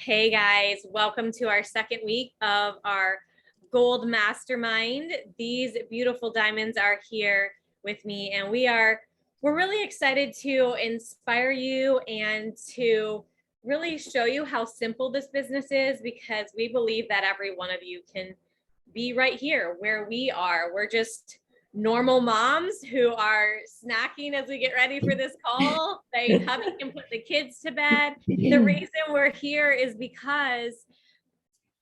Hey guys, welcome to our second week of our Gold Mastermind. These beautiful diamonds are here with me, and we're really excited to inspire you and to really show you how simple this business is, because we believe that every one of you can be right here where we are. We're just normal moms who are snacking as we get ready for this call. Hubby can put the kids to bed. The reason we're here is because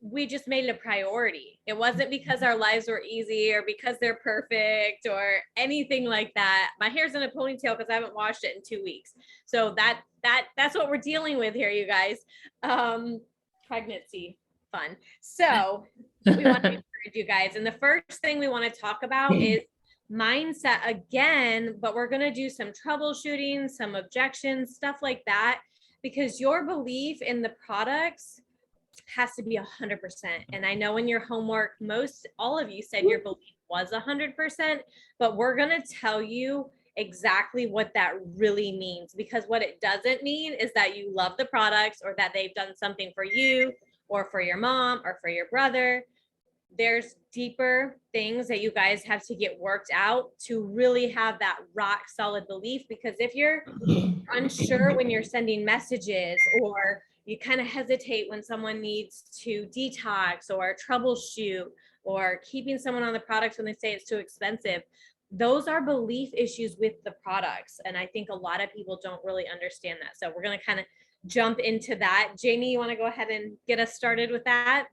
we just made it a priority. It wasn't because our lives were easy or because they're perfect or anything like that. My hair's in a ponytail because I haven't washed it in 2 weeks. So that's what we're dealing with here, you guys. Pregnancy fun. So we want to encourage you guys. And the first thing we want to talk about is mindset again, but we're going to do some troubleshooting, some objections, stuff like that, because your belief in the products has to be 100%. And I know in your homework, all of you said your belief was 100%, but we're going to tell you exactly what that really means, because what it doesn't mean is that you love the products or that they've done something for you or for your mom or for your brother. There's deeper things that you guys have to get worked out to really have that rock solid belief. Because if you're unsure when you're sending messages, or you kind of hesitate when someone needs to detox or troubleshoot, or keeping someone on the products when they say it's too expensive, those are belief issues with the products. And I think a lot of people don't really understand that. So we're going to kind of jump into that. Jamie, you want to go ahead and get us started with that?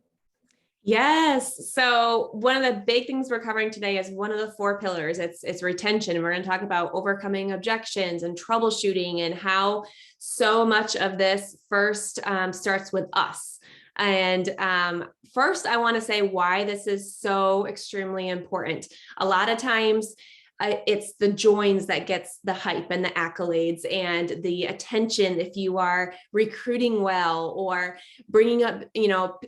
Yes. So one of the big things we're covering today is one of the 4 pillars. It's retention. And we're going to talk about overcoming objections and troubleshooting, and how so much of this first starts with us. And first, I want to say why this is so extremely important. A lot of times, it's the joins that gets the hype and the accolades and the attention. If you are recruiting well or bringing up,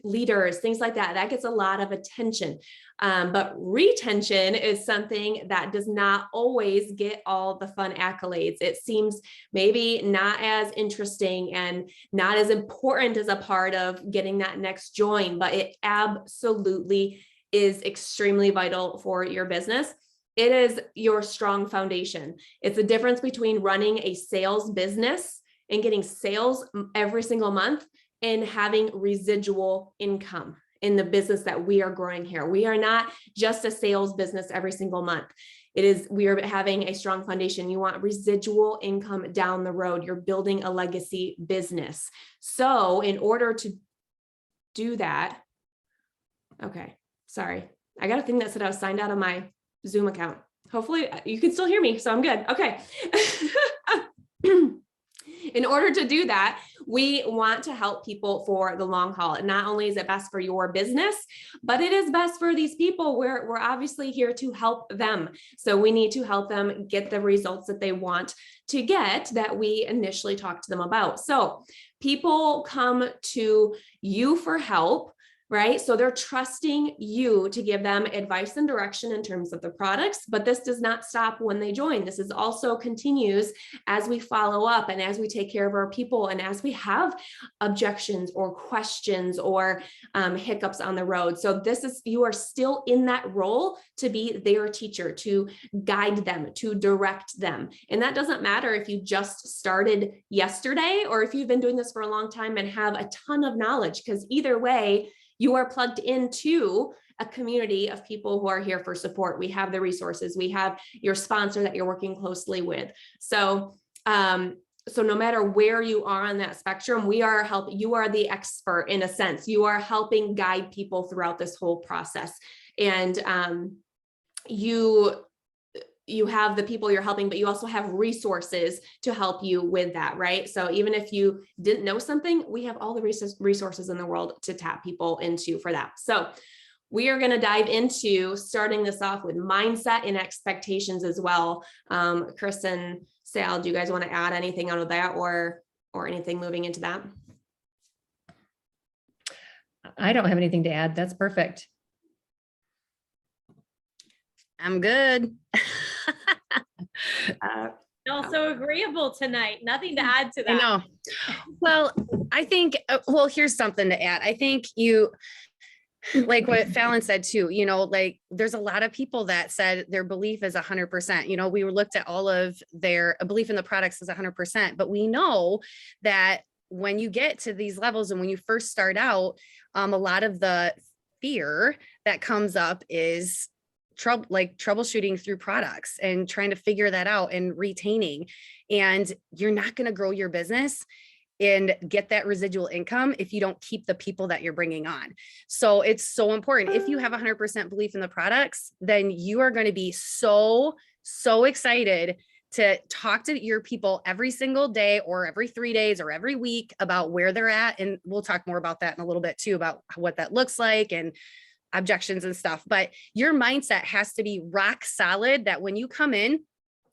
leaders, things like that, that gets a lot of attention. But retention is something that does not always get all the fun accolades. It seems maybe not as interesting and not as important as a part of getting that next join, but it absolutely is extremely vital for your business. It is your strong foundation. It's the difference between running a sales business and getting sales every single month and having residual income in the business that we are growing here. We are not just a sales business every single month. We are having a strong foundation. You want residual income down the road. You're building a legacy business. So in order to do that, okay, sorry. I got a thing that said I was signed out of my Zoom account. Hopefully you can still hear me, so I'm good. Okay. In order to do that, we want to help people for the long haul. And not only is it best for your business, but it is best for these people. We're obviously here to help them. So we need to help them get the results that they want to get, that we initially talked to them about. So people come to you for help, right? So they're trusting you to give them advice and direction in terms of the products, but this does not stop when they join. This is also continues as we follow up and as we take care of our people and as we have objections or questions or hiccups on the road. So you are still in that role to be their teacher, to guide them, to direct them. And that doesn't matter if you just started yesterday or if you've been doing this for a long time and have a ton of knowledge, because either way, you are plugged into a community of people who are here for support. We have the resources. We have your sponsor that you're working closely with. So no matter where you are on that spectrum, you are the expert in a sense. You are helping guide people throughout this whole process. And you have the people you're helping, but you also have resources to help you with that, right? So even if you didn't know something, we have all the resources in the world to tap people into for that. So we are going to dive into starting this off with mindset and expectations as well. Chris and Sal, do you guys want to add anything out of that or anything moving into that? I don't have anything to add. That's perfect. I'm good. Also agreeable tonight. Nothing to add to I that. know. Well, I think, well, here's something to add. I think you, like what Phallin said too, like there's a lot of people that said their belief is 100%. We looked at all of their belief in the products is 100%, but we know that when you get to these levels and when you first start out, a lot of the fear that comes up is troubleshooting through products and trying to figure that out and retaining. And you're not going to grow your business and get that residual income if you don't keep the people that you're bringing on. So it's so important. If you have 100% belief in the products, then you are going to be so excited to talk to your people every single day or every 3 days or every week about where they're at. And we'll talk more about that in a little bit too, about what that looks like and objections and stuff. But your mindset has to be rock solid that when you come in,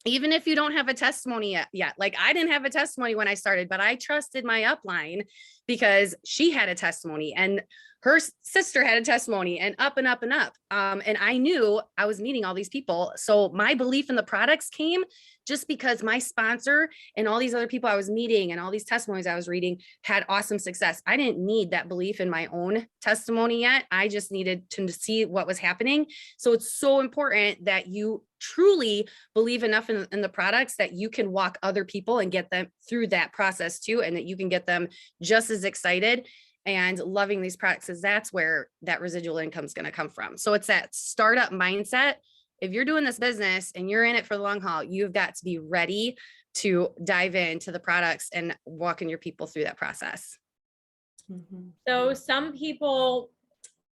even if you don't have a testimony yet, like I didn't have a testimony when I started, but I trusted my upline because she had a testimony and her sister had a testimony and up and up and up. And I knew I was meeting all these people. So my belief in the products came just because my sponsor and all these other people I was meeting and all these testimonies I was reading had awesome success. I didn't need that belief in my own testimony yet. I just needed to see what was happening. So it's so important that you truly believe enough in the products that you can walk other people and get them through that process too, and that you can get them just as excited and loving these products, because that's where that residual income is going to come from. So it's that startup mindset. If you're doing this business and you're in it for the long haul, you've got to be ready to dive into the products and walking your people through that process. So some people,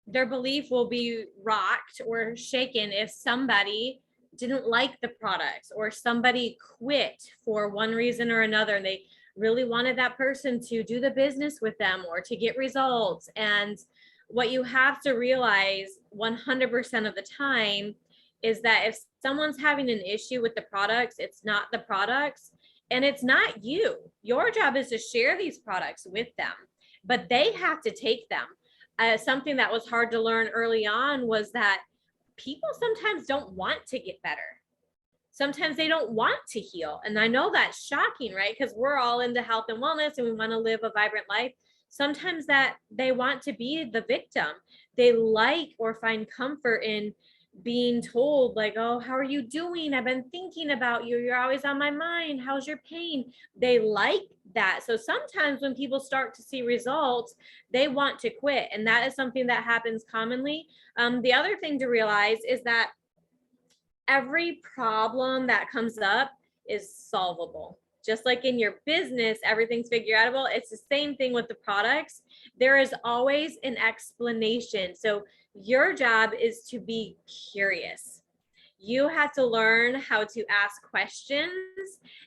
their belief will be rocked or shaken if somebody didn't like the products or somebody quit for one reason or another, and they really wanted that person to do the business with them or to get results. And what you have to realize 100% of the time is that if someone's having an issue with the products, it's not the products and it's not you. Your job is to share these products with them, but they have to take them. Something that was hard to learn early on was that people sometimes don't want to get better. Sometimes they don't want to heal. And I know that's shocking, right? Because we're all into health and wellness and we want to live a vibrant life. Sometimes that they want to be the victim. They like or find comfort in being told like, oh, how are you doing? I've been thinking about you. You're always on my mind. How's your pain? They like that. So sometimes when people start to see results, they want to quit. And that is something that happens commonly. The other thing to realize is that every problem that comes up is solvable. Just like in your business, everything's figureoutable. It's the same thing with the products. There is always an explanation. So your job is to be curious. You have to learn how to ask questions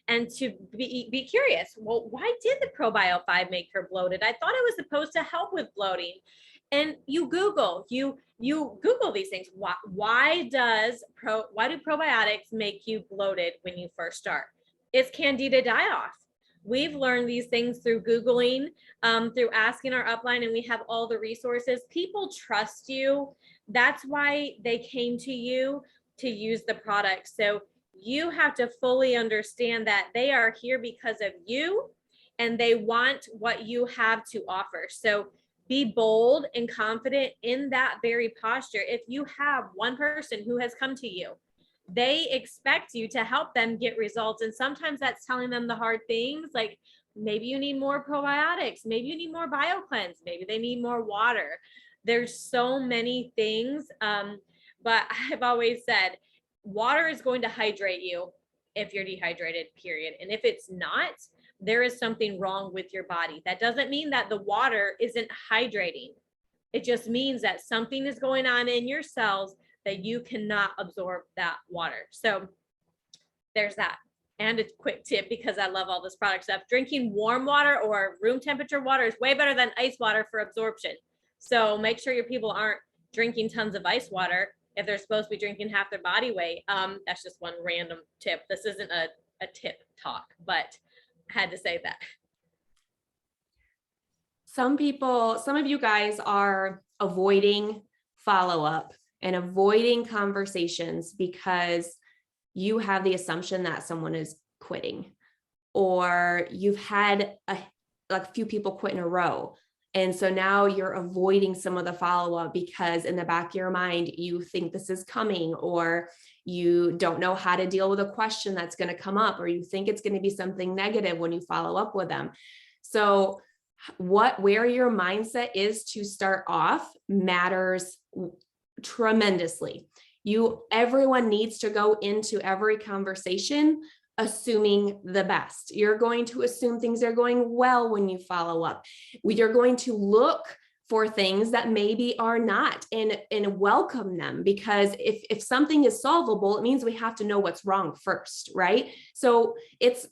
and to be curious. Well, why did the Probio 5 make her bloated? I thought it was supposed to help with bloating. And you Google these things. Why do probiotics make you bloated when you first start? It's Candida die-off. We've learned these things through Googling, through asking our upline, and we have all the resources. People trust you. That's why they came to you to use the product. So you have to fully understand that they are here because of you and they want what you have to offer. So be bold and confident in that very posture. If you have one person who has come to you, they expect you to help them get results. And sometimes that's telling them the hard things, like maybe you need more probiotics, maybe you need more BioCleanse, maybe they need more water. There's so many things. But I've always said, water is going to hydrate you if you're dehydrated, period. And if it's not, there is something wrong with your body. That doesn't mean that the water isn't hydrating. It just means that something is going on in your cells that you cannot absorb that water. So there's that. And a quick tip, because I love all this product stuff, drinking warm water or room temperature water is way better than ice water for absorption. So make sure your people aren't drinking tons of ice water if they're supposed to be drinking half their body weight. That's just one random tip. This isn't a tip talk, but I had to say that. Some of you guys are avoiding follow-up and avoiding conversations because you have the assumption that someone is quitting, or you've had a few people quit in a row. And so now you're avoiding some of the follow-up because in the back of your mind, you think this is coming, or you don't know how to deal with a question that's going to come up, or you think it's going to be something negative when you follow up with them. So where your mindset is to start off matters tremendously. Everyone needs to go into every conversation assuming the best. You're going to assume things are going well when you follow up. You're going to look for things that maybe are not and welcome them, because if something is solvable, it means we have to know what's wrong first, right? So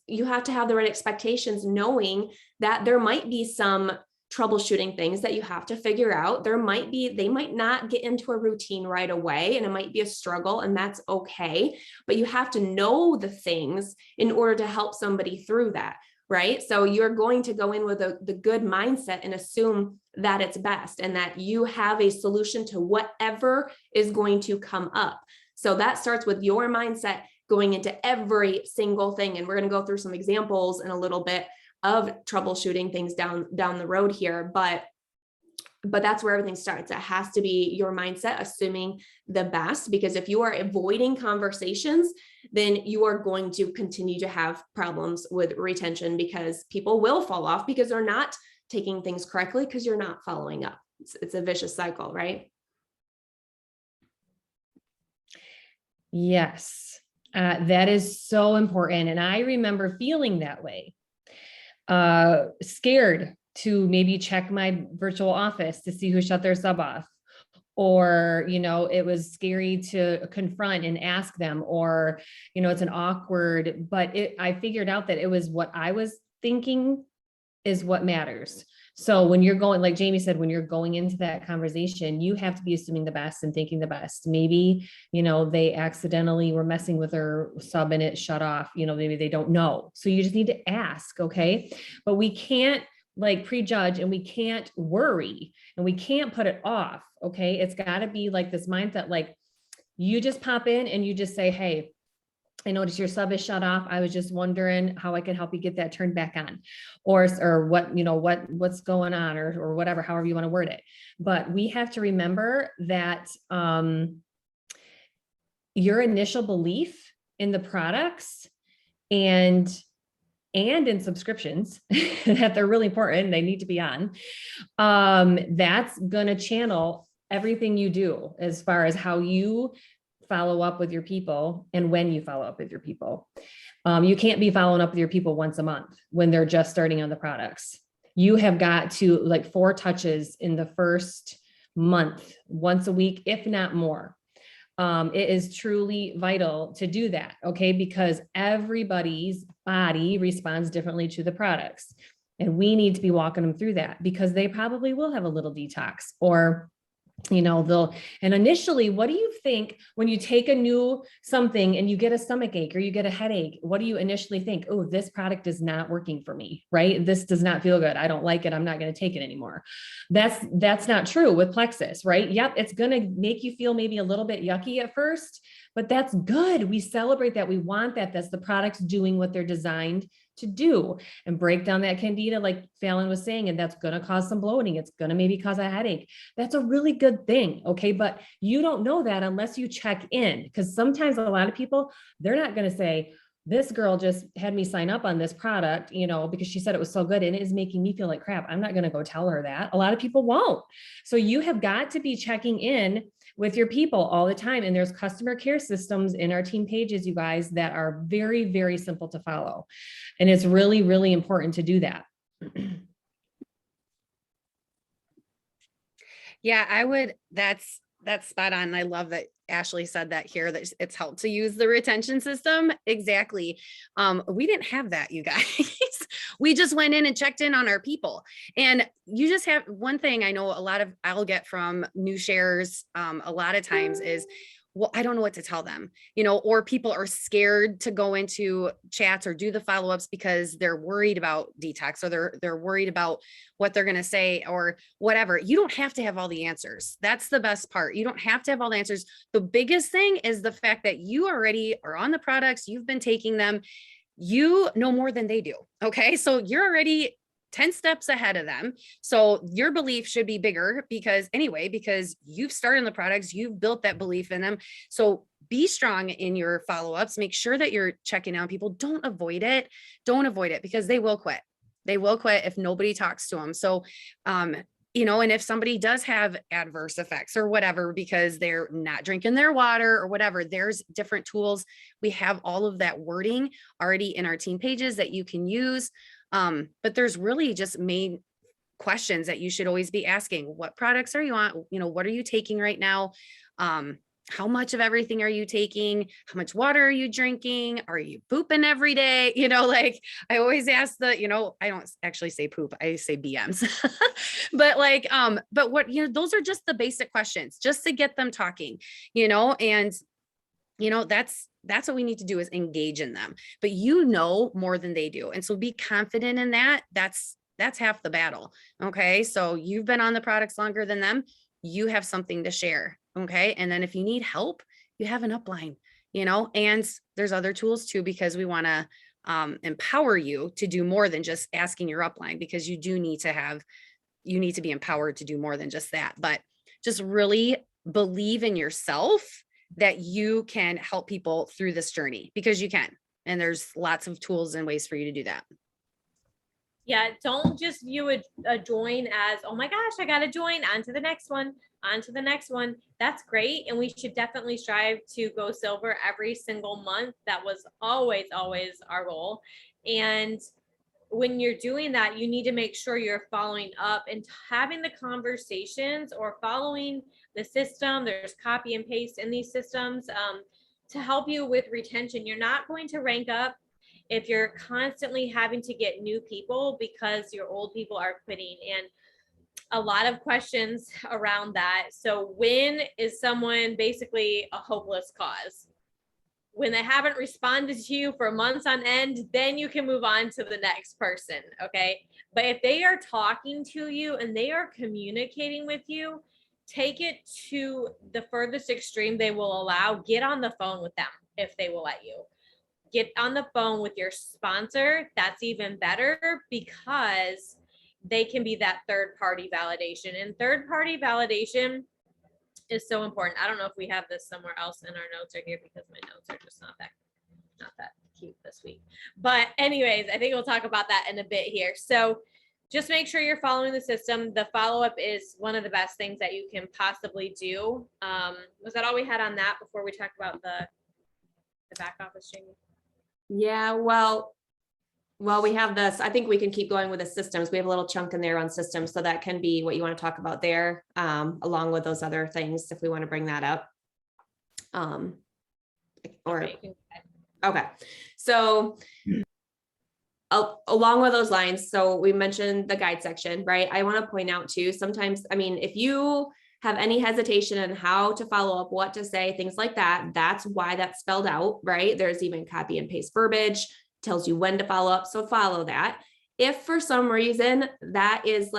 you have to have the right expectations, knowing that there might be some troubleshooting things that you have to figure out. They might not get into a routine right away, and it might be a struggle, and that's okay. But you have to know the things in order to help somebody through that, right? So you're going to go in with the good mindset and assume that it's best and that you have a solution to whatever is going to come up. So that starts with your mindset going into every single thing. And we're going to go through some examples in a little bit of troubleshooting things down the road here, but that's where everything starts. It has to be your mindset, assuming the best, because if you are avoiding conversations, then you are going to continue to have problems with retention, because people will fall off because they're not taking things correctly, because you're not following up. It's a vicious cycle, right? Yes, that is so important. And I remember feeling that way. Scared to maybe check my virtual office to see who shut their sub off, or, it was scary to confront and ask them, or, it's an awkward, but I figured out that it was what I was thinking is what matters. So when you're going, like Jamie said, when you're going into that conversation, you have to be assuming the best and thinking the best. Maybe, they accidentally were messing with their sub and it shut off, maybe they don't know. So you just need to ask. Okay. But we can't prejudge, and we can't worry, and we can't put it off. Okay. It's gotta be like this mindset, you just pop in and you just say, hey, I noticed your sub is shut off. I was just wondering how I can help you get that turned back on, or what's going on, or whatever, however you want to word it. But we have to remember that your initial belief in the products and in subscriptions that they're really important, they need to be on, that's going to channel everything you do as far as how you follow up with your people and when you follow up with your people. You can't be following up with your people once a month when they're just starting on the products. You have got to 4 touches in the first month, once a week, if not more. It is truly vital to do that, okay? Because everybody's body responds differently to the products. And we need to be walking them through that, because they probably will have a little detox, or and initially, what do you think when you take a new something and you get a stomach ache or you get a headache? What do you initially think? Oh, this product is not working for me, right? This does not feel good. I don't like it. I'm not going to take it anymore. That's not true with Plexus, right? Yep. It's going to make you feel maybe a little bit yucky at first, but that's good. We celebrate that. We want that. That's the products doing what they're designed to do, and break down that candida, like Phallin was saying, and that's going to cause some bloating. It's going to maybe cause a headache. That's a really good thing. Okay. But you don't know that unless you check in, because sometimes a lot of people, they're not going to say, this girl just had me sign up on this product, because she said it was so good and it is making me feel like crap. I'm not going to go tell her that. A lot of people won't. So you have got to be checking in with your people all the time. And there's customer care systems in our team pages, you guys, that are very, very simple to follow. And it's really, really important to do that. Yeah, that's spot on. I love that Ashley said that here, that it's helped to use the retention system. Exactly. We didn't have that, you guys. We just went in and checked in on our people. And you just have one thing I know I'll get from new shares a lot of times is, well, I don't know what to tell them, or people are scared to go into chats or do the follow-ups because they're worried about detox, or they're worried about what they're going to say or whatever. You don't have to have all the answers. That's the best part. You don't have to have all the answers. The biggest thing is the fact that you already are on the products, you've been taking them. you know more than they do. Okay. So you're already 10 steps ahead of them. So your belief should be bigger because you've started the products, you've built that belief in them. So be strong in your follow-ups. Make sure that you're checking on people. Don't avoid it. Don't avoid it because they will quit. They will quit if nobody talks to them. So, and if somebody does have adverse effects or whatever, because they're not drinking their water or whatever, there's different tools. We have all of that wording already in our team pages that you can use. But there's really just main questions that you should always be asking. What products are you on? What are you taking right now? How much of everything are you taking? How much water are you drinking? Are you pooping every day? Like I always ask I don't actually say poop, I say BMs, but what, those are just the basic questions just to get them talking, and that's what we need to do is engage in them, but more than they do. And so be confident in that. That's half the battle. Okay. So you've been on the products longer than them. You have something to share. Okay. And then if you need help, you have an upline, and there's other tools too, because we want to empower you to do more than just asking your upline, because you need to be empowered to do more than just that, but just really believe in yourself that you can help people through this journey, because you can, and there's lots of tools and ways for you to do that. Yeah, don't just view a join as, oh my gosh, I got to join, on to the next one. That's great. And we should definitely strive to go silver every single month. That was always our goal. And when you're doing that, you need to make sure you're following up and having the conversations or following the system. There's copy and paste in these systems to help you with retention. You're not going to rank up if you're constantly having to get new people because your old people are quitting, and a lot of questions around that. So when is someone basically a hopeless cause? When they haven't responded to you for months on end, then you can move on to the next person. Okay. But if they are talking to you and they are communicating with you, take it to the furthest extreme they will allow. Get on the phone with them if they will let you. Get on the phone with your sponsor. That's even better, because they can be that third-party validation. And third-party validation is so important. I don't know if we have this somewhere else in our notes or here, because my notes are just not that cute this week. But anyways, I think we'll talk about that in a bit here. So just make sure you're following the system. The follow-up is one of the best things that you can possibly do. Was that all we had on that before we talk about the back office, Jamie? Yeah, well, we have this. I think we can keep going with the systems. We have a little chunk in there on systems, so that can be what you want to talk about there, along with those other things, if we want to bring that up. Okay. So along with those lines, so we mentioned the guide section, right? I want to point out too, sometimes, if you have any hesitation on how to follow up, what to say, things like that, that's why that's spelled out, right? There's even copy and paste verbiage, tells you when to follow up. So follow that. If for some reason that is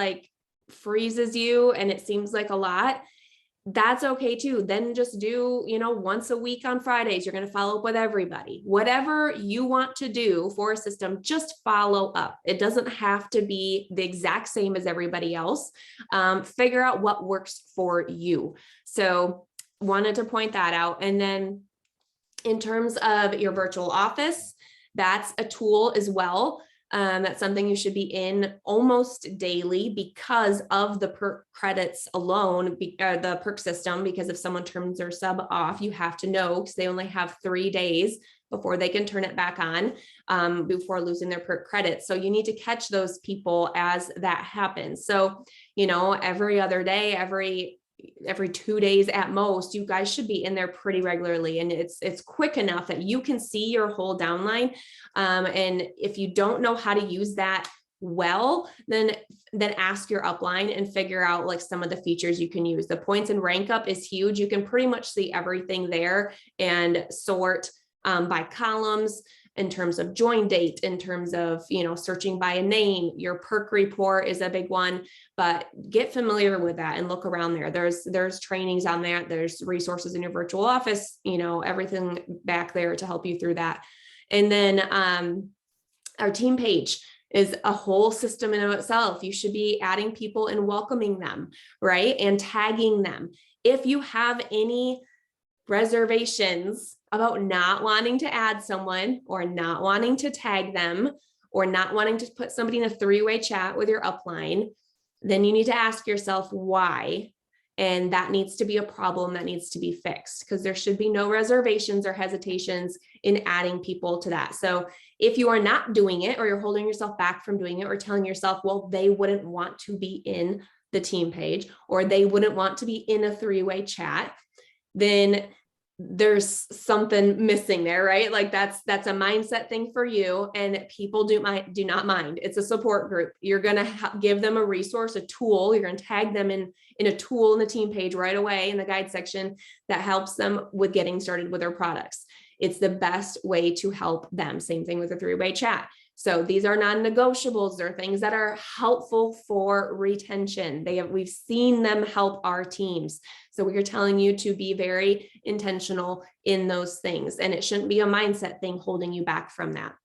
freezes you and it seems like a lot, that's okay too. Then just do, once a week on Fridays, you're going to follow up with everybody. Whatever you want to do for a system, just follow up. It doesn't have to be the exact same as everybody else. Figure out what works for you. So wanted to point that out. And then in terms of your virtual office, that's a tool as well. That's something you should be in almost daily because of the perk credits alone, the perk system, because if someone turns their sub off, you have to know, because they only have 3 days before they can turn it back on, before losing their perk credits. So you need to catch those people as that happens. So, every other day, every 2 days at most, you guys should be in there pretty regularly. And it's quick enough that you can see your whole downline. And if you don't know how to use that well, then ask your upline and figure out some of the features you can use. The points and rank up is huge. You can pretty much see everything there and sort by columns, in terms of join date, in terms of, searching by a name. Your perk report is a big one, but get familiar with that and look around there. There's trainings on there. There's resources in your virtual office, everything back there to help you through that. And then Our team page is a whole system in of itself. You should be adding people and welcoming them, right? And tagging them. If you have any reservations about not wanting to add someone or not wanting to tag them or not wanting to put somebody in a three-way chat with your upline, then you need to ask yourself why. And that needs to be a problem that needs to be fixed, because there should be no reservations or hesitations in adding people to that. So if you are not doing it, or you're holding yourself back from doing it, or telling yourself, well, they wouldn't want to be in the team page, or they wouldn't want to be in a three-way chat, then there's something missing there, right? Like that's a mindset thing for you, and people do not mind. It's a support group. You're going to give them a resource, a tool. You're going to tag them in a tool in the team page right away in the guide section that helps them with getting started with their products. It's the best way to help them. Same thing with a three-way chat. So these are non-negotiables. They're things that are helpful for retention. We've seen them help our teams. So we're telling you to be very intentional in those things, and it shouldn't be a mindset thing holding you back from that.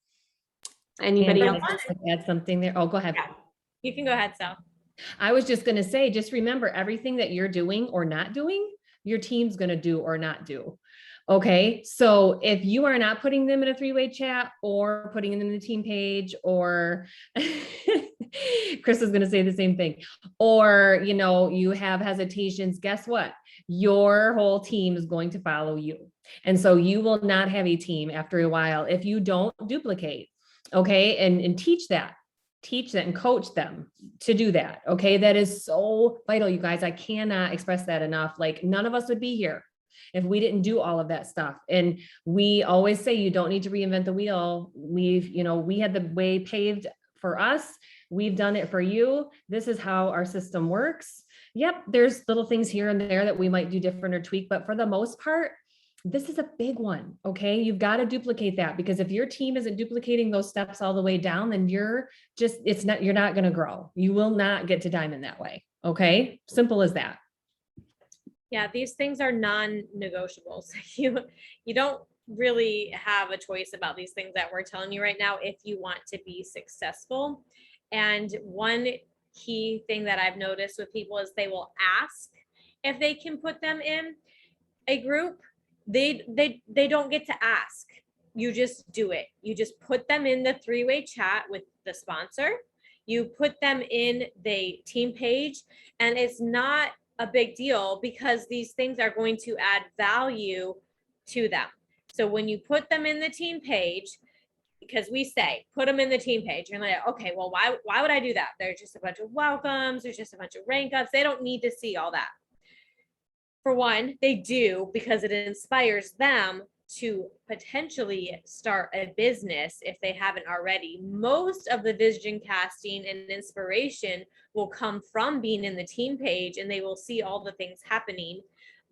Anybody And else? add something there? Oh, go ahead. Yeah. You can go ahead, Sal. I was just going to say, just remember everything that you're doing or not doing, your team's going to do or not do. Okay. So if you are not putting them in a three-way chat or putting them in the team page, or Chris is going to say the same thing, or, you have hesitations, guess what? Your whole team is going to follow you. And so you will not have a team after a while if you don't duplicate. Okay. And teach that and coach them to do that. Okay. That is so vital, you guys. I cannot express that enough. Like, none of us would be here if we didn't do all of that stuff. And we always say, you don't need to reinvent the wheel. We had the way paved for us. We've done it for you. This is how our system works. Yep. There's little things here and there that we might do different or tweak, but for the most part, this is a big one. Okay. You've got to duplicate that, because if your team isn't duplicating those steps all the way down, then you're not going to grow. You will not get to diamond that way. Okay. Simple as that. Yeah, these things are non-negotiables. You don't really have a choice about these things that we're telling you right now if you want to be successful. And one key thing that I've noticed with people is they will ask if they can put them in a group. They don't get to ask. You just do it. You just put them in the three-way chat with the sponsor. You put them in the team page, and it's not a big deal because these things are going to add value to them. So when you put them in the team page, because we say, put them in the team page, you're like, okay, well, why would I do that? There's just a bunch of welcomes. There's just a bunch of rank ups. They don't need to see all that. For one, they do, because it inspires them to potentially start a business if they haven't already. Most of the vision casting and inspiration will come from being in the team page, and they will see all the things happening.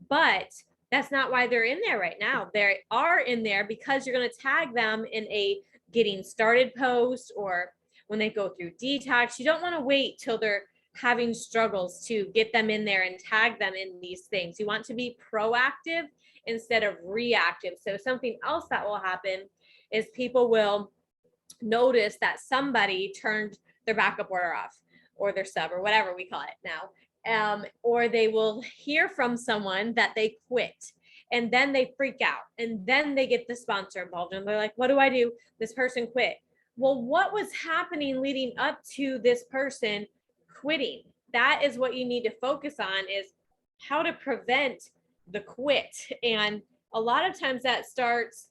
But that's not why they're in there right now. They are in there because you're going to tag them in a getting started post, or when they go through detox. You don't want to wait till they're having struggles to get them in there and tag them in these things. You want to be proactive instead of reactive. So something else that will happen is people will notice that somebody turned their backup order off, or their sub, or whatever we call it now. Or they will hear from someone that they quit, and then they freak out, and then they get the sponsor involved, and they're like, what do I do? This person quit. Well, what was happening leading up to this person quitting? That is what you need to focus on, is how to prevent the quit. And a lot of times that starts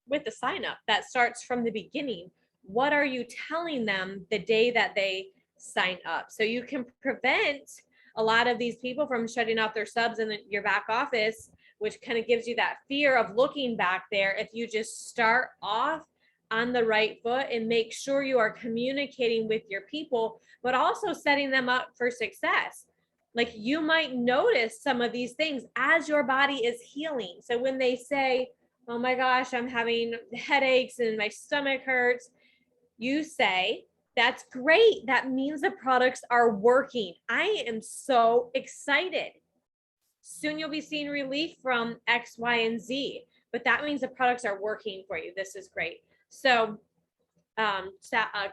with the sign up. That starts from the beginning. What are you telling them the day that they sign up? So you can prevent a lot of these people from shutting off their subs in your back office, which kind of gives you that fear of looking back there, if you just start off on the right foot and make sure you are communicating with your people, but also setting them up for success. Like, you might notice some of these things as your body is healing. So when they say, oh my gosh, I'm having headaches and my stomach hurts, you say, that's great. That means the products are working. I am so excited. Soon you'll be seeing relief from X, Y, and Z, but that means the products are working for you. This is great. So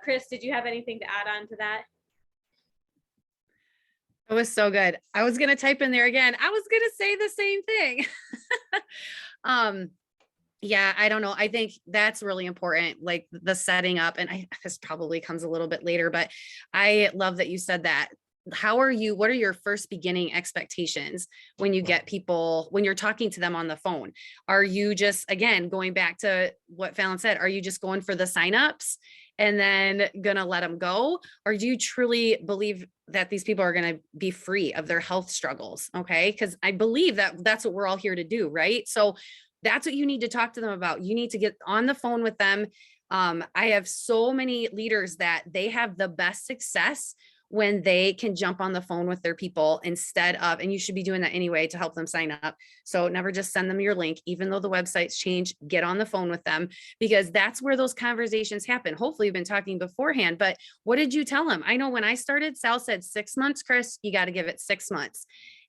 Chris, did you have anything to add on to that? It was so good. I was going to type in there again. I was going to say the same thing. Yeah, I don't know. I think that's really important, like the setting up. And this probably comes a little bit later, but I love that you said that. What are your first beginning expectations when you get people, when you're talking to them on the phone? Are you just, again, going back to what Phallin said, are you just going for the signups and then gonna let them go? Or do you truly believe that these people are gonna be free of their health struggles? Okay. Because I believe that that's what we're all here to do, right? So that's what you need to talk to them about. You need to get on the phone with them. I have so many leaders that they have the best success when they can jump on the phone with their people instead of, and you should be doing that anyway to help them sign up. So never just send them your link, even though the website's changed, get on the phone with them, because that's where those conversations happen. Hopefully you've been talking beforehand, but what did you tell them? I know when I started, Sal said 6 months, Chris, you got to give it 6 months.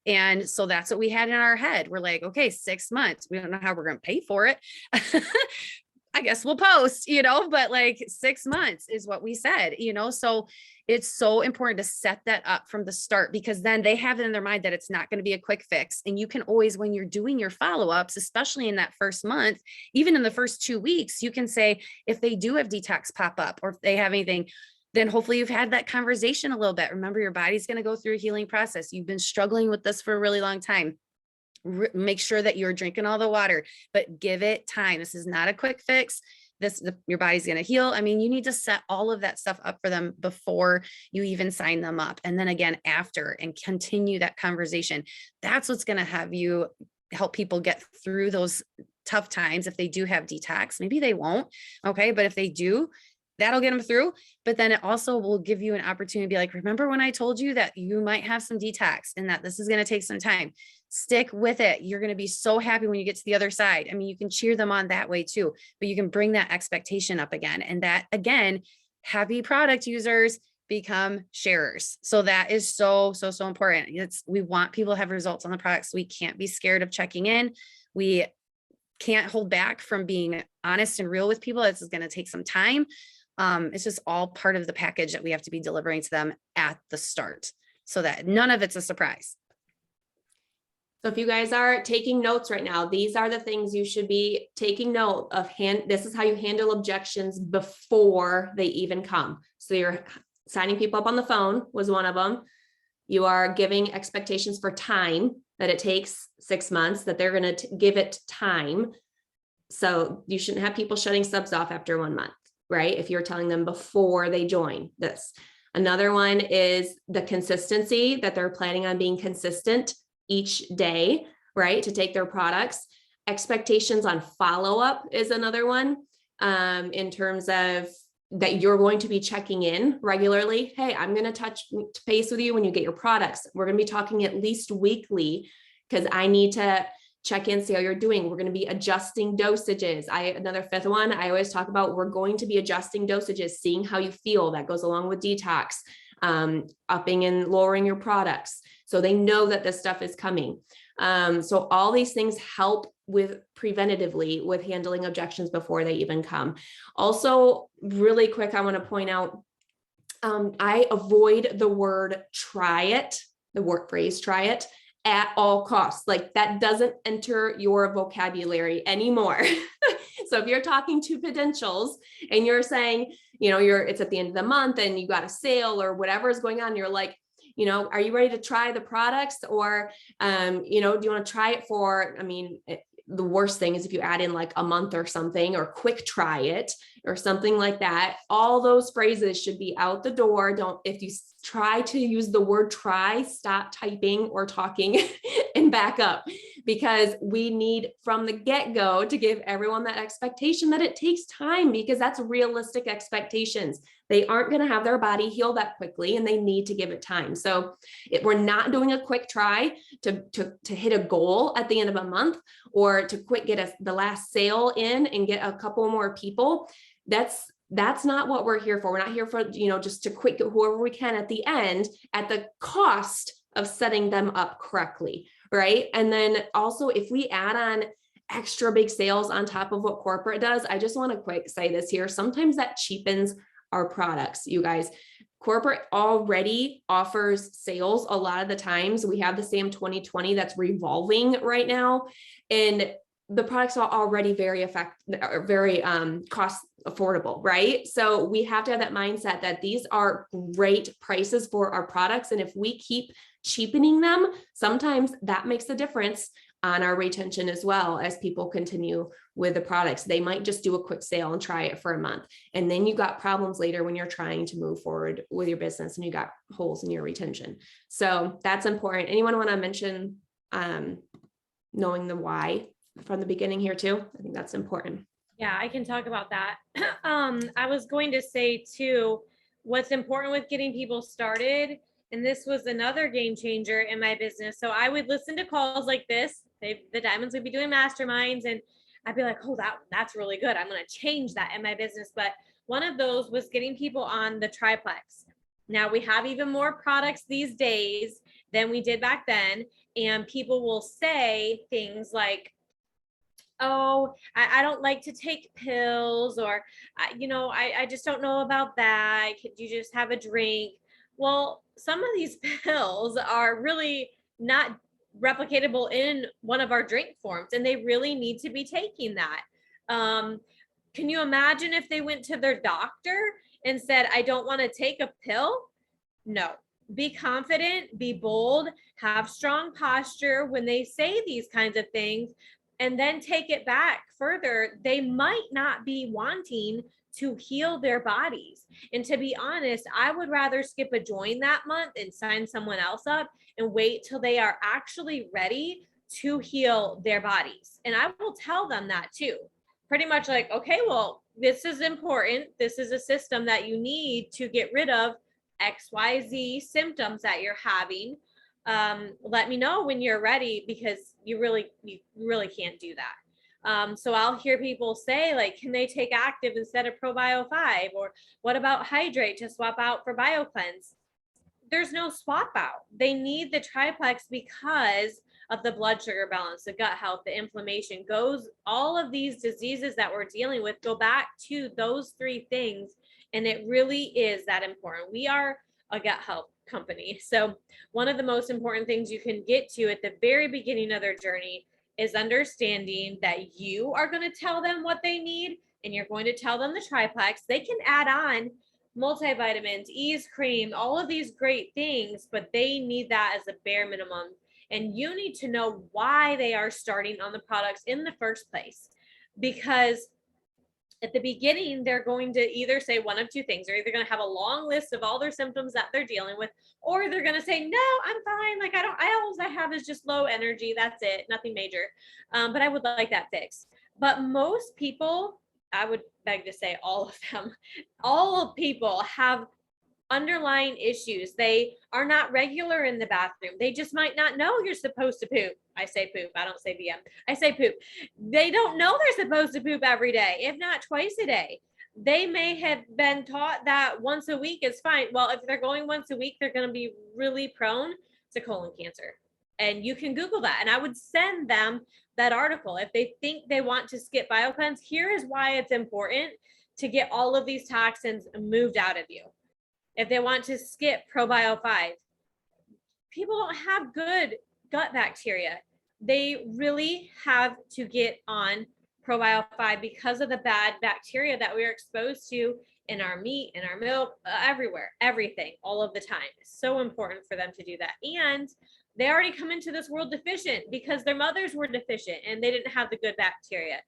And so that's what we had in our head. We're like, okay, 6 months. We don't know how we're going to pay for it. I guess we'll post, but like 6 months is what we said, so it's so important to set that up from the start, because then they have it in their mind that it's not going to be a quick fix. And you can always, when you're doing your follow-ups, especially in that first month, even in the first 2 weeks, you can say, if they do have detox pop up or if they have anything, then hopefully you've had that conversation a little bit. Remember, your body's going to go through a healing process. You've been struggling with this for a really long time. Make sure that you're drinking all the water, but give it time. This is not a quick fix. Your body's going to heal. I mean, you need to set all of that stuff up for them before you even sign them up. And then again, after, and continue that conversation. That's what's going to have you help people get through those tough times. If they do have detox, maybe they won't. Okay. But if they do, that'll get them through. But then it also will give you an opportunity to be like, remember when I told you that you might have some detox and that this is going to take some time? Stick with it. You're going to be so happy when you get to the other side. I mean, you can cheer them on that way too, but you can bring that expectation up again. And that, again, happy product users become sharers. So that is so, so, so important. We want people to have results on the products. We can't be scared of checking in. We can't hold back from being honest and real with people. This is going to take some time. It's just all part of the package that we have to be delivering to them at the start, so that none of it's a surprise. So if you guys are taking notes right now, these are the things you should be taking note of. This is how you handle objections before they even come. So you're signing people up on the phone was one of them. You are giving expectations for time, that it takes 6 months, that they're going to give it time. So you shouldn't have people shutting subs off after 1 month, right? If you're telling them before they join this. Another one is the consistency, that they're planning on being consistent each day, right? To take their products. Expectations on follow-up is another one, in terms of that you're going to be checking in regularly. Hey, I'm going to touch base with you when you get your products. We're going to be talking at least weekly, because I need to check in, see how you're doing. We're going to be adjusting dosages. Another fifth one, I always talk about, we're going to be adjusting dosages, seeing how you feel. That goes along with detox, upping and lowering your products. So they know that this stuff is coming. So all these things help with preventatively with handling objections before they even come. Also, really quick, I want to point out, I avoid the word try it, the phrase try it, at all costs. Like, that doesn't enter your vocabulary anymore. So if you're talking to potentials and you're saying, it's at the end of the month and you got a sale or whatever is going on, you're like, are you ready to try the products? Or, do you want to try it for, the worst thing is if you add in like a month or something, or quick try it or something like that. All those phrases should be out the door. If you try to use the word try, stop typing or talking and back up, because we need from the get-go to give everyone that expectation that it takes time, because that's realistic expectations. They aren't going to have their body heal that quickly, and they need to give it time. So we're not doing a quick try to hit a goal at the end of a month, or to get the last sale in and get a couple more people. That's not what we're here for. We're not here for, just to quick whoever we can at the end, at the cost of setting them up correctly. Right. And then also, if we add on extra big sales on top of what corporate does. I just want to quick say this here. Sometimes that cheapens our products, you guys. Corporate already offers sales a lot of the times. We have the SAM 2020 that's revolving right now, and the products are already very cost affordable, right? So we have to have that mindset that these are great prices for our products. And if we keep cheapening them, sometimes that makes a difference on our retention as well as people continue with the products. They might just do a quick sale and try it for a month. And then you got problems later when you're trying to move forward with your business and you got holes in your retention. So that's important. Anyone want to mention knowing the why from the beginning here too? I think that's important. Yeah, I can talk about that. I was going to say too, what's important with getting people started, and this was another game changer in my business. So I would listen to calls like this. The Diamonds would be doing masterminds, and I'd be like, oh, that's really good. I'm going to change that in my business. But one of those was getting people on the triplex. Now we have even more products these days than we did back then. And people will say things like, oh, I don't like to take pills, or, I just don't know about that. Could you just have a drink? Well, some of these pills are really not replicatable in one of our drink forms, and they really need to be taking that. Can you imagine if they went to their doctor and said, I don't want to take a pill? No. Be confident, be bold, have strong posture when they say these kinds of things, and then take it back further. They might not be wanting to heal their bodies. And to be honest, I would rather skip a join that month and sign someone else up and wait till they are actually ready to heal their bodies. And I will tell them that too. Pretty much like, okay, well, this is important. This is a system that you need to get rid of XYZ symptoms that you're having. Let me know when you're ready, because you really can't do that. So I'll hear people say, like, can they take active instead of ProBio 5? Or what about hydrate to swap out for BioCleanse? There's no swap out. They need the triplex because of the blood sugar balance, the gut health, the inflammation all of these diseases that we're dealing with go back to those three things. And it really is that important. We are a gut health company. So one of the most important things you can get to at the very beginning of their journey is understanding that you are going to tell them what they need, and you're going to tell them the triplex. They can add on multivitamins, ease cream, all of these great things, but they need that as a bare minimum. And you need to know why they are starting on the products in the first place, because at the beginning, they're going to either say one of two things. They're either going to have a long list of all their symptoms that they're dealing with, or they're going to say, no, I'm fine. Like, all I have is just low energy. That's it. Nothing major. But I would like that fixed. But most people, I would beg to say all of them, all people have underlying issues. They are not regular in the bathroom. They just might not know you're supposed to poop. I say poop. I don't say BM. I say poop. They don't know they're supposed to poop every day, if not twice a day. They may have been taught that once a week is fine. Well, if they're going once a week, they're going to be really prone to colon cancer. And you can Google that. And I would send them that article. If they think they want to skip BioCleanse, here is why it's important to get all of these toxins moved out of you. If they want to skip ProBio 5, people don't have good gut bacteria. They really have to get on ProBio 5 because of the bad bacteria that we are exposed to in our meat, in our milk, everywhere, everything, all of the time. It's so important for them to do that. And they already come into this world deficient because their mothers were deficient and they didn't have the good bacteria.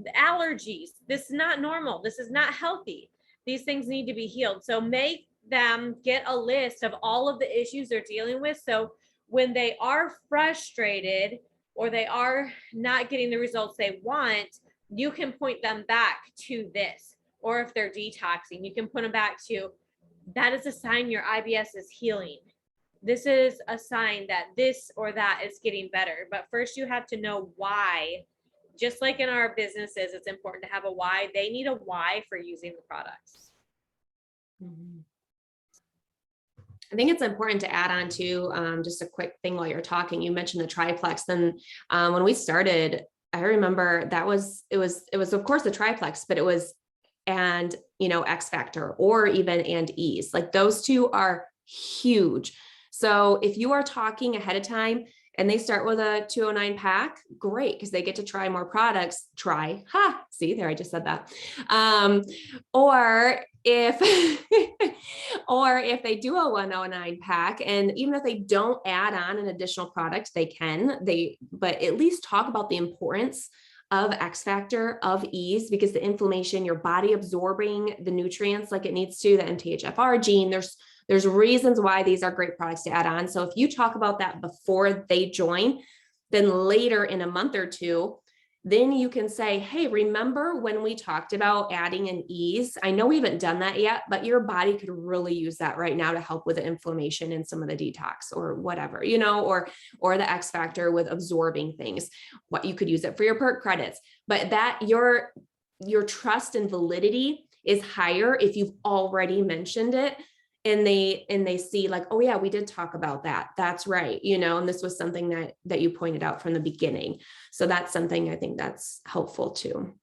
The allergies, this is not normal. This is not healthy. These things need to be healed. So make them get a list of all of the issues they're dealing with. So when they are frustrated or they are not getting the results they want, you can point them back to this. Or if they're detoxing, you can put them back to, that is a sign your IBS is healing. This is a sign that this or that is getting better. But first you have to know why. Just like in our businesses, it's important to have a why. They need a why for using the products. Mm-hmm. I think it's important to add on to just a quick thing while you're talking. You mentioned the triplex. Then when we started I remember it was of course the triplex, but it was, and, X factor, or even and ease, like those two are huge. So if you are talking ahead of time and they start with a 209 pack, great, because they get to try more products. See there, I just said that. Or if or if they do a 109 pack, and even if they don't add on an additional product, but at least talk about the importance of X factor, of ease, because the inflammation, your body absorbing the nutrients like it needs to, the MTHFR gene, there's reasons why these are great products to add on. So if you talk about that before they join, then later in a month or two, then you can say, hey, remember when we talked about adding an ease? I know we haven't done that yet, but your body could really use that right now to help with the inflammation and some of the detox or whatever, or the X factor with absorbing things. What you could use it for your perk credits, but that your trust and validity is higher if you've already mentioned it. And they see like, oh yeah, we did talk about that. That's right. And this was something that you pointed out from the beginning. So that's something I think that's helpful too.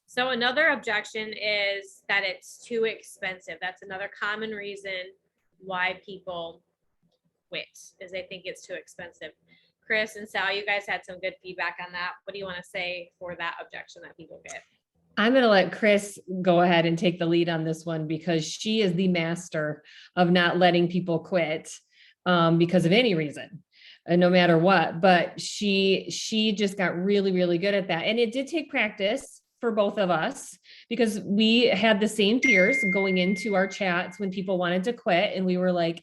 So another objection is that it's too expensive. That's another common reason why people quit, is they think it's too expensive. Chris and Sal, you guys had some good feedback on that. What do you want to say for that objection that people get? I'm going to let Chris go ahead and take the lead on this one, because she is the master of not letting people quit because of any reason, no matter what. But she just got really, really good at that. And it did take practice for both of us, because we had the same fears going into our chats when people wanted to quit. And we were like,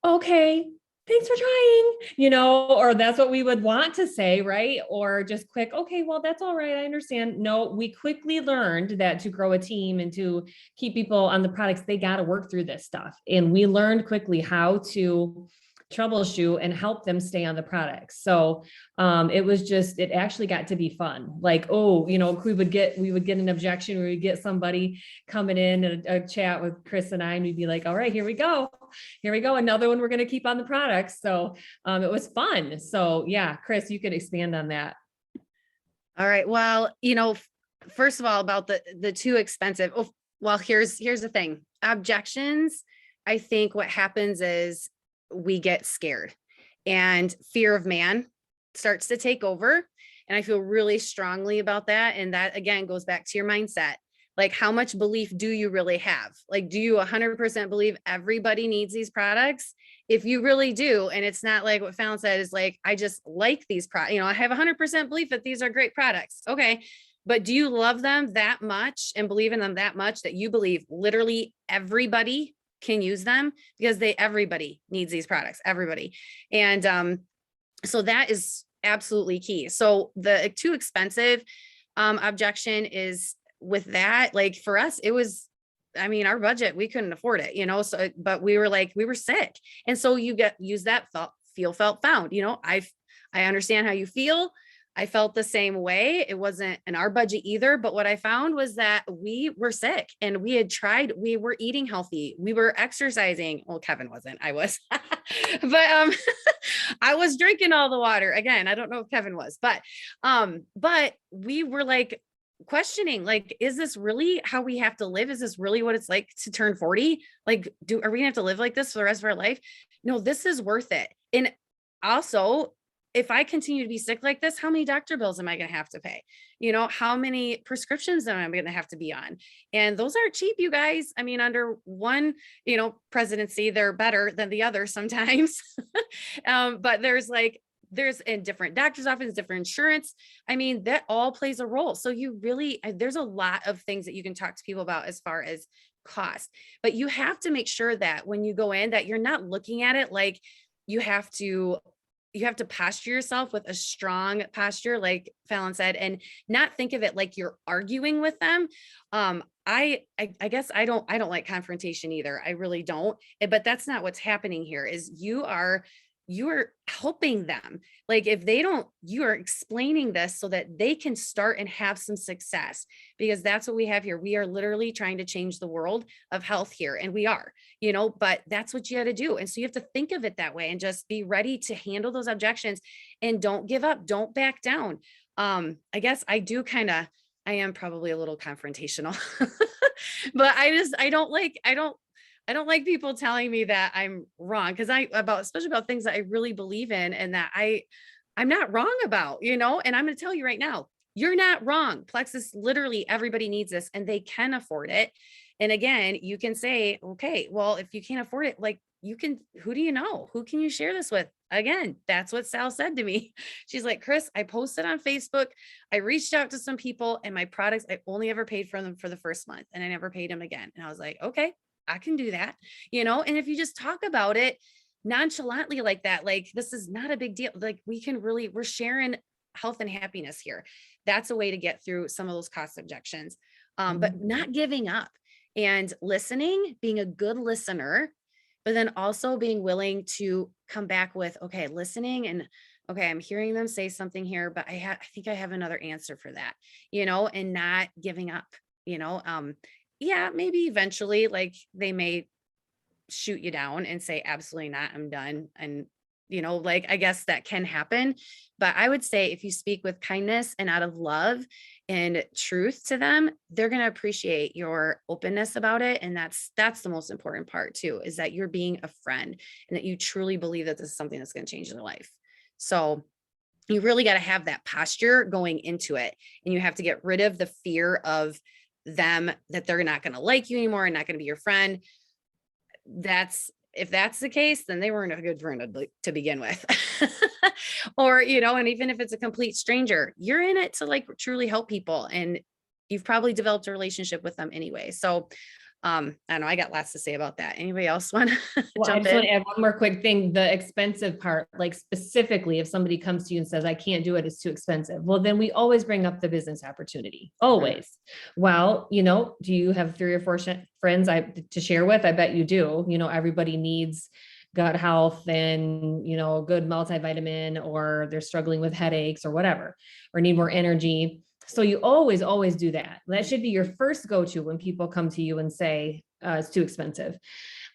okay, thanks for trying, or that's what we would want to say, right? Or just quick, okay, well, that's all right, I understand. No, we quickly learned that to grow a team and to keep people on the products, they got to work through this stuff. And we learned quickly how to troubleshoot and help them stay on the products. So it actually got to be fun. Like, we would get an objection, we would get somebody coming in a chat with Chris and I, and we'd be like, all right, here we go. Another one we're going to keep on the products. So it was fun. So yeah, Chris, you could expand on that. All right. Well, first of all, about the too expensive. Oh, well, here's the thing. Objections. I think what happens is we get scared, and fear of man starts to take over. And I feel really strongly about that. And that again goes back to your mindset. Like, how much belief do you really have? Like, do you 100% believe everybody needs these products? If you really do, and it's not like what Phallin said is like, I just like these products, I have 100% belief that these are great products. Okay. But do you love them that much and believe in them that much that you believe literally everybody can use them? Because everybody needs these products, everybody. And so that is absolutely key. So the too expensive objection is with that, like for us, it was, our budget, we couldn't afford it, so, but we were sick. And so use that felt found, I understand how you feel. I felt the same way. It wasn't in our budget either. But what I found was that we were sick and we were eating healthy. We were exercising. Well, Kevin wasn't, I was, but I was drinking all the water. Again, I don't know if Kevin was, but we were like questioning, like, is this really how we have to live? Is this really what it's like to turn 40? Like, are we gonna have to live like this for the rest of our life? No, this is worth it. And also, if I continue to be sick like this, how many doctor bills am I going to have to pay? How many prescriptions am I going to have to be on? And those aren't cheap, you guys. Under one, presidency, they're better than the other sometimes. But there's in different doctor's offices, different insurance. That all plays a role. So there's a lot of things that you can talk to people about as far as cost, but you have to make sure that when you go in, that you're not looking at it like you have to posture yourself with a strong posture, like Phallin said, and not think of it like you're arguing with them. I guess I don't like confrontation either. I really don't. But that's not what's happening here. Is you are you're helping them. Like if they don't, you are explaining this so that they can start and have some success, because that's what we have here. We are literally trying to change the world of health here. And we are, but that's what you got to do. And so you have to think of it that way and just be ready to handle those objections and don't give up. Don't back down. I guess I am probably a little confrontational, but I don't like people telling me that I'm wrong, because especially about things that I really believe in and that I'm not wrong about, and I'm going to tell you right now, you're not wrong. Plexus, literally everybody needs this and they can afford it. And again, you can say, okay, well, if you can't afford it, like who do you know? Who can you share this with? Again, that's what Sal said to me. She's like, Chris, I posted on Facebook. I reached out to some people and my products, I only ever paid for them for the first month and I never paid them again. And I was like, okay, I can do that, and if you just talk about it nonchalantly like that, like this is not a big deal. Like we're sharing health and happiness here. That's a way to get through some of those cost objections, but not giving up and listening, being a good listener, but then also being willing to come back with, okay, listening and okay, I'm hearing them say something here, but I think I have another answer for that, and not giving up, yeah, maybe eventually like they may shoot you down and say, absolutely not, I'm done. And, like, I guess that can happen, but I would say if you speak with kindness and out of love and truth to them, they're going to appreciate your openness about it. And that's the most important part too, is that you're being a friend and that you truly believe that this is something that's going to change their life. So you really got to have that posture going into it. And you have to get rid of the fear of them, that they're not going to like you anymore and not going to be your friend. If that's the case, then they weren't a good friend to begin with. Or, and even if it's a complete stranger, you're in it to like truly help people. And you've probably developed a relationship with them anyway. So I don't know, I got lots to say about that. Anybody else want to Well, I jump just in? want to add one more quick thing. The expensive part, like specifically, if somebody comes to you and says, I can't do it, it's too expensive. Well, then we always bring up the business opportunity. Always. Well, do you have 3 or 4 friends to share with? I bet you do. Everybody needs gut health and, a good multivitamin, or they're struggling with headaches or whatever, or need more energy. So you always do that. That should be your first go-to when people come to you and say, it's too expensive.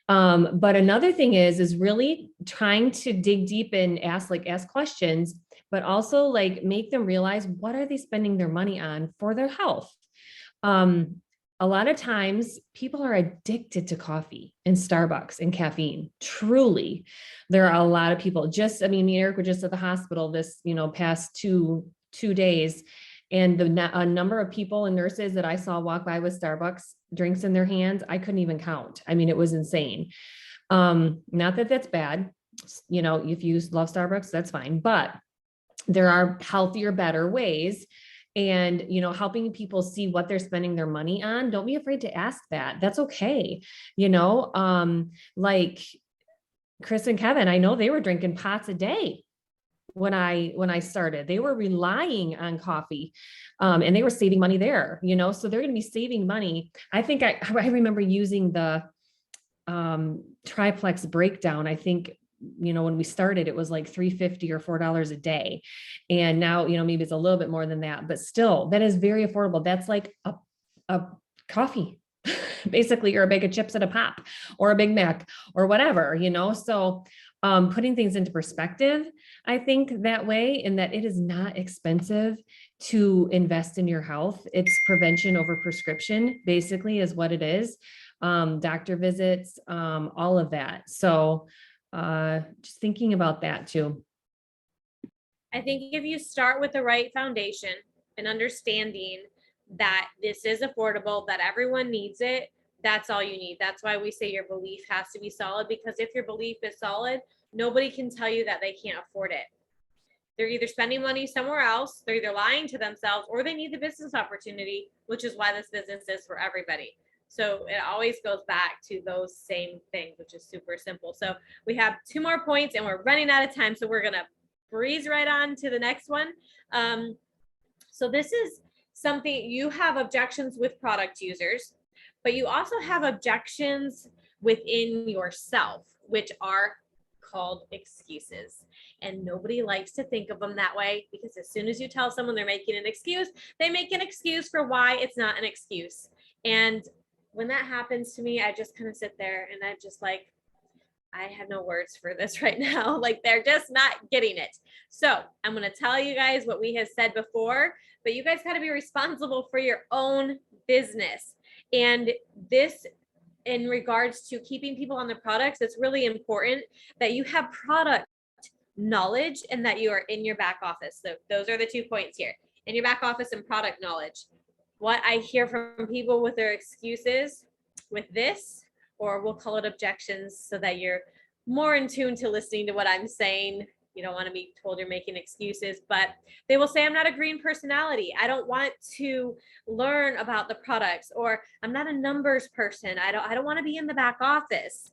But another thing is really trying to dig deep and ask questions, but also like make them realize, what are they spending their money on for their health? A lot of times people are addicted to coffee and Starbucks and caffeine. Truly, there are a lot of people. Me and Eric were just at the hospital this, past two days. And a number of people and nurses that I saw walk by with Starbucks drinks in their hands, I couldn't even count. I mean, it was insane. Not that that's bad. If you love Starbucks, that's fine. But there are healthier, better ways. And, helping people see what they're spending their money on. Don't be afraid to ask that. That's okay. Like Chris and Kevin, I know they were drinking pots a day. When I started, they were relying on coffee, and they were saving money there, so they're going to be saving money. I think I remember using the triplex breakdown. I think, when we started, it was like $3.50 or $4 a day. And now, maybe it's a little bit more than that, but still that is very affordable. That's like a coffee, basically, or a bag of chips at a pop, or a Big Mac or whatever, so putting things into perspective, I think that way, and that it is not expensive to invest in your health. It's prevention over prescription, basically, is what it is. Doctor visits, all of that. So just thinking about that too. I think if you start with the right foundation and understanding that this is affordable, that everyone needs it, that's all you need. That's why we say your belief has to be solid, because if your belief is solid, nobody can tell you that they can't afford it. They're either spending money somewhere else, they're either lying to themselves, or they need the business opportunity, which is why this business is for everybody. So it always goes back to those same things, which is super simple. So we have 2 more points and we're running out of time. So we're going to breeze right on to the next one. So this is something, you have objections with product users, but you also have objections within yourself, which are called excuses. And nobody likes to think of them that way, because as soon as you tell someone they're making an excuse, they make an excuse for why it's not an excuse. And when that happens to me, I just kind of sit there and I'm just like, I have no words for this right now. Like, they're just not getting it. So I'm going to tell you guys what we have said before, but you guys got to be responsible for your own business. And this, in regards to keeping people on the products, it's really important that you have product knowledge and that you are in your back office. So those are the 2 points here, in your back office and product knowledge. What I hear from people with their excuses with this, or we'll call it objections, so that you're more in tune to listening to what I'm saying. You don't want to be told you're making excuses, but they will say, I'm not a green personality. I don't want to learn about the products, or I'm not a numbers person. I don't want to be in the back office.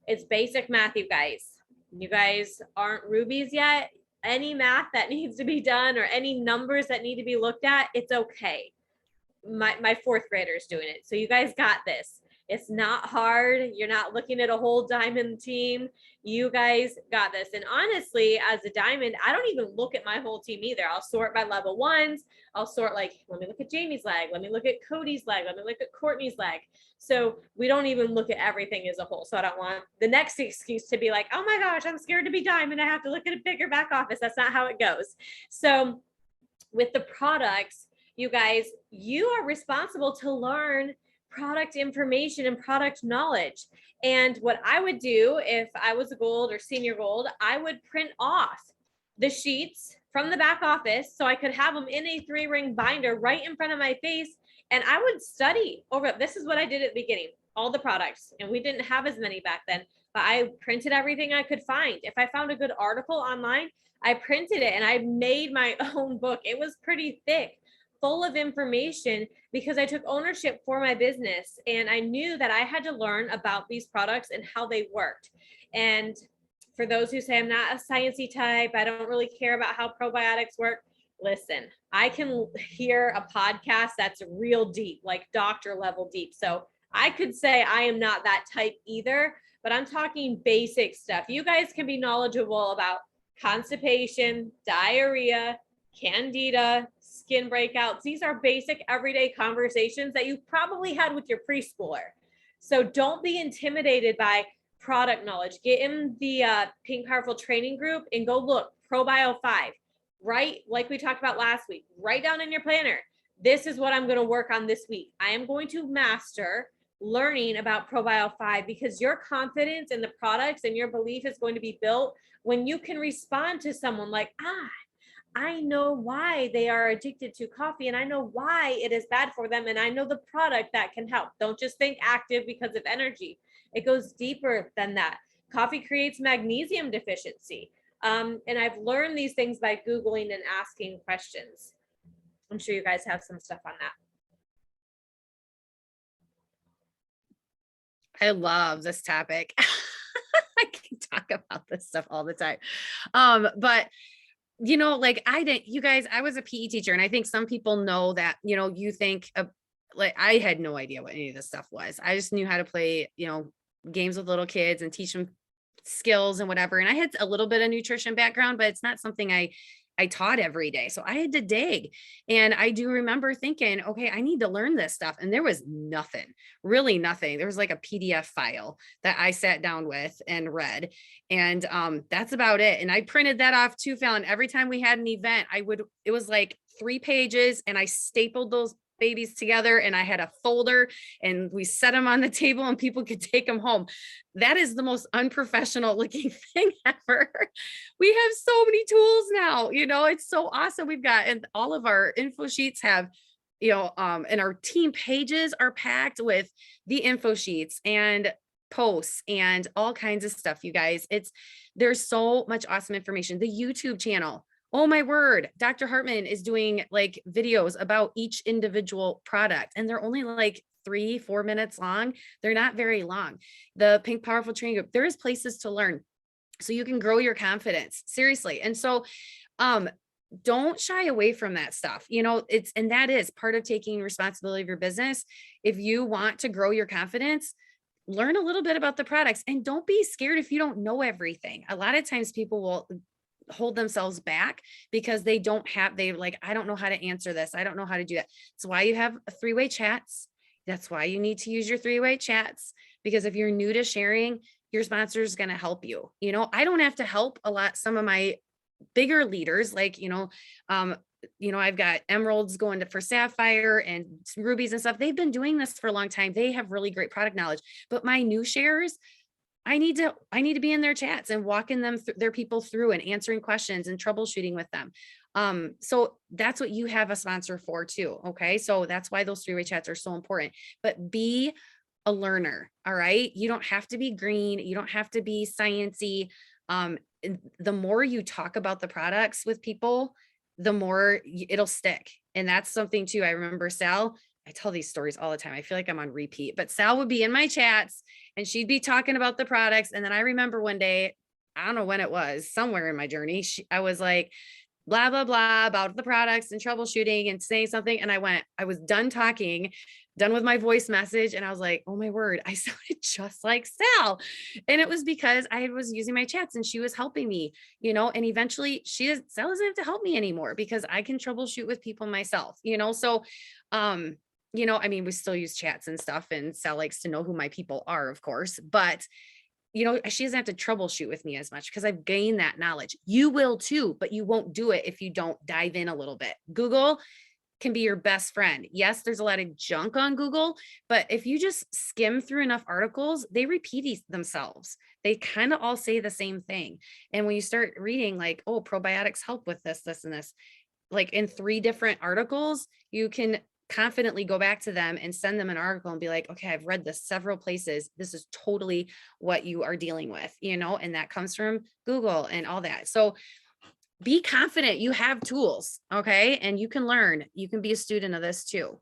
It's basic math, you guys. You guys aren't rubies yet. Any math that needs to be done or any numbers that need to be looked at, it's okay. My fourth grader is doing it. So you guys got this. It's not hard. You're not looking at a whole diamond team. You guys got this. And honestly, as a diamond, I don't even look at my whole team either. I'll sort by level ones. I'll sort like, let me look at Jamie's leg. Let me look at Cody's leg. Let me look at Courtney's leg. So we don't even look at everything as a whole. So I don't want the next excuse to be like, oh my gosh, I'm scared to be diamond. I have to look at a bigger back office. That's not how it goes. So with the products, you guys, you are responsible to learn product information and product knowledge. And what I would do if I was a gold or senior gold, I would print off the sheets from the back office so I could have them in a 3-ring binder right in front of my face. And I would study over, this is what I did at the beginning, all the products. And we didn't have as many back then, but I printed everything I could find. If I found a good article online, I printed it and I made my own book. It was pretty thick, full of information, because I took ownership for my business and I knew that I had to learn about these products and how they worked. And for those who say I'm not a sciencey type, I don't really care about how probiotics work, listen, I can hear a podcast that's real deep, like doctor level deep. So I could say I am not that type either, but I'm talking basic stuff. You guys can be knowledgeable about constipation, diarrhea, candida, skin breakouts. These are basic everyday conversations that you probably had with your preschooler. So don't be intimidated by product knowledge. Get in the Pink Powerful training group and go look, ProBio 5, right? Like we talked about last week, write down in your planner, this is what I'm going to work on this week. I am going to master learning about ProBio 5, because your confidence in the products and your belief is going to be built when you can respond to someone like, I know why they are addicted to coffee and I know why it is bad for them. And I know the product that can help. Don't just think active because of energy. It goes deeper than that. Coffee creates magnesium deficiency. And I've learned these things by Googling and asking questions. I'm sure you guys have some stuff on that. I love this topic. I can talk about this stuff all the time. But you know, like you guys, I was a PE teacher and I think some people know that, you know, you think like I had no idea what any of this stuff was. I just knew how to play, you know, games with little kids and teach them skills and whatever. And I had a little bit of nutrition background, but it's not something I taught every day. So I had to dig. And I do remember thinking, okay, I need to learn this stuff. And there was nothing, really nothing. There was like a PDF file that I sat down with and read. And that's about it. And I printed that off too, Phallin. Every time we had an event, it was like 3 pages and I stapled those babies together and I had a folder and we set them on the table and people could take them home. That is the most unprofessional looking thing ever. We have so many tools now, you know, it's so awesome. We've got, and all of our info sheets have, you know, and our team pages are packed with the info sheets and posts and all kinds of stuff, you guys. There's so much awesome information. The YouTube channel, oh my word, Dr. Hartman is doing like videos about each individual product and they're only like 3-4 minutes long. They're not very long. The Pink Powerful Training Group, there is places to learn so you can grow your confidence, seriously. And so don't shy away from that stuff. You know, that is part of taking responsibility of your business. If you want to grow your confidence, learn a little bit about the products, and don't be scared if you don't know everything. A lot of times people will hold themselves back because they like, I don't know how to answer this. I don't know how to do that. That's why you have three-way chats. That's why you need to use your three-way chats, because if you're new to sharing, your sponsor is going to help you. I don't have to help a lot. Some of my bigger leaders, like, I've got emeralds going for sapphire and rubies and stuff. They've been doing this for a long time. They have really great product knowledge, but my new sharers, I need to be in their chats and walking them their people through and answering questions and troubleshooting with them. So that's what you have a sponsor for too. Okay. So that's why those three-way chats are so important, but be a learner. All right. You don't have to be green. You don't have to be sciencey. The more you talk about the products with people, the more it'll stick. And that's something too. I remember Sal, I tell these stories all the time. I feel like I'm on repeat, but Sal would be in my chats and she'd be talking about the products. And then I remember one day, I don't know when it was, somewhere in my journey, I was like, blah, blah, blah about the products and troubleshooting and saying something. And I was done talking, done with my voice message. And I was like, oh my word, I sounded just like Sal. And it was because I was using my chats and she was helping me, and eventually Sal doesn't have to help me anymore because I can troubleshoot with people myself, so, we still use chats and stuff, and Sal likes to know who my people are, of course, but she doesn't have to troubleshoot with me as much because I've gained that knowledge. You will too, but you won't do it if you don't dive in a little bit. Google can be your best friend. Yes, there's a lot of junk on Google, but if you just skim through enough articles, they repeat themselves. They kind of all say the same thing. And when you start reading like, oh, probiotics help with this, this, and this, like in 3 different articles, you can confidently go back to them and send them an article and be like, okay, I've read this several places. This is totally what you are dealing with, and that comes from Google and all that. So be confident you have tools. Okay. And you can learn, you can be a student of this too.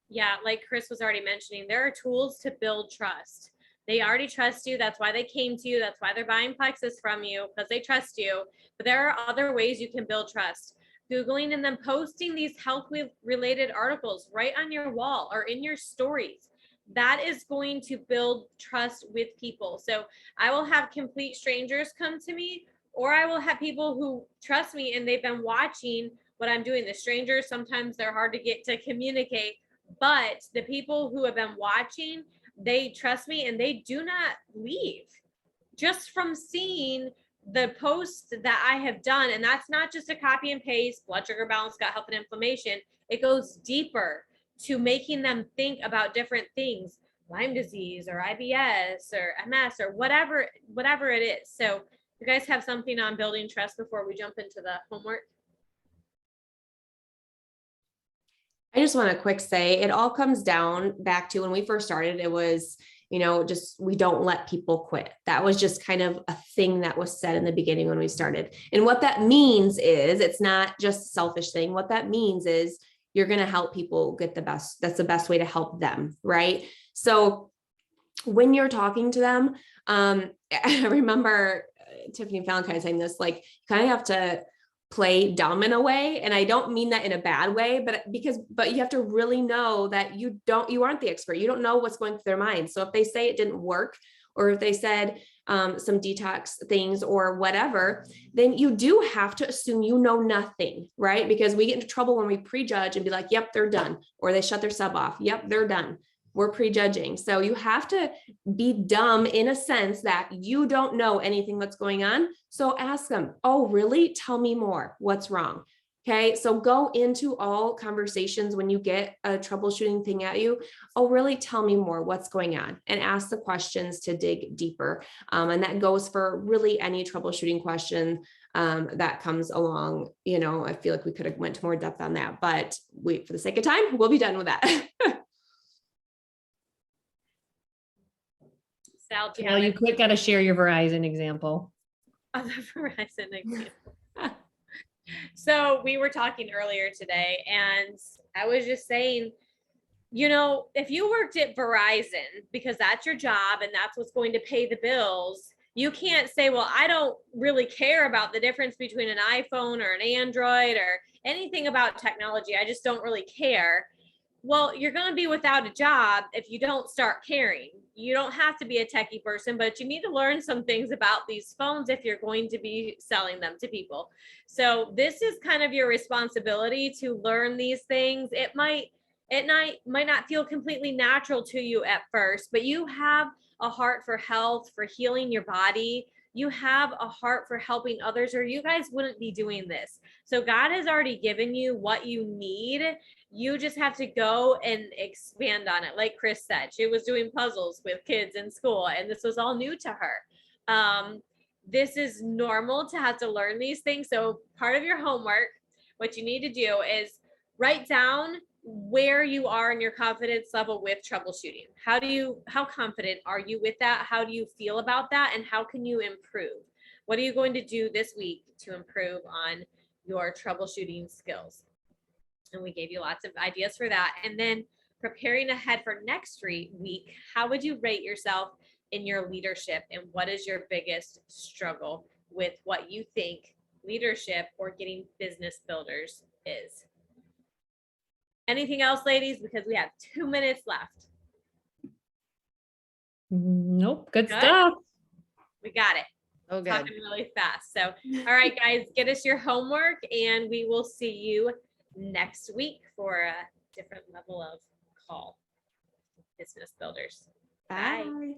Yeah. Like Chris was already mentioning, there are tools to build trust. They already trust you. That's why they came to you. That's why they're buying plexus from you, because they trust you. But there are other ways you can build trust. Googling and then posting these health related articles right on your wall or in your stories. That is going to build trust with people. So I will have complete strangers come to me, or I will have people who trust me and they've been watching what I'm doing. The strangers, sometimes they're hard to get to communicate, but the people who have been watching, they trust me and they do not leave just from seeing the posts that I have done. And that's not just a copy and paste, blood sugar balance, gut health and inflammation. It goes deeper to making them think about different things, Lyme disease or IBS or MS or whatever it is. So you guys have something on building trust before we jump into the homework? I just want to quick say, it all comes down back to when we first started, it was, just, we don't let people quit. That was just kind of a thing that was said in the beginning when we started. And what that means is, it's not just a selfish thing. What that means is you're going to help people get the best. That's the best way to help them. Right. So when you're talking to them, I remember Tiffany Phallin kind of saying this, like, you kind of have to play dumb in a way. And I don't mean that in a bad way, but you have to really know that you aren't the expert. You don't know what's going through their mind. So if they say it didn't work, or if they said some detox things or whatever, then you do have to assume you know nothing, right? Because we get into trouble when we prejudge and be like, yep, they're done. Or they shut their sub off. Yep, they're done. We're prejudging. So you have to be dumb in a sense that you don't know anything that's going on. So ask them, oh, really? Tell me more. What's wrong? Okay. So go into all conversations when you get a troubleshooting thing at you. Oh, really? Tell me more. What's going on? And ask the questions to dig deeper. And that goes for really any troubleshooting question that comes along. I feel like we could have went to more depth on that, but for the sake of time, we'll be done with that. Sal, do You quick got to share your Verizon example. Oh, the Verizon example. So we were talking earlier today, and I was just saying, if you worked at Verizon because that's your job and that's what's going to pay the bills, you can't say, well, I don't really care about the difference between an iPhone or an Android or anything about technology. I just don't really care. well, you're going to be without a job if you don't start caring. You don't have to be a techie person, but you need to learn some things about these phones if you're going to be selling them to people. So this is kind of your responsibility to learn these things. It might not feel completely natural to you at first, but you have a heart for health, for healing your body. You have a heart for helping others, or you guys wouldn't be doing this. So God has already given you what you need. You just have to go and expand on it. Like Chris said, she was doing puzzles with kids in school, and this was all new to her. This is normal to have to learn these things. So part of your homework, what you need to do is write down where you are in your confidence level with troubleshooting. How confident are you with that? How do you feel about that? And how can you improve? What are you going to do this week to improve on your troubleshooting skills? And we gave you lots of ideas for that. And then preparing ahead for next week, how would you rate yourself in your leadership? And what is your biggest struggle with what you think leadership or getting business builders is? Anything else, ladies? Because we have 2 minutes left. Nope. Good Good? stuff. We got it. Oh, good. Talking really fast. So, all right, guys, get us your homework, and we will see you next week for a different level of call business builders. Bye. Bye.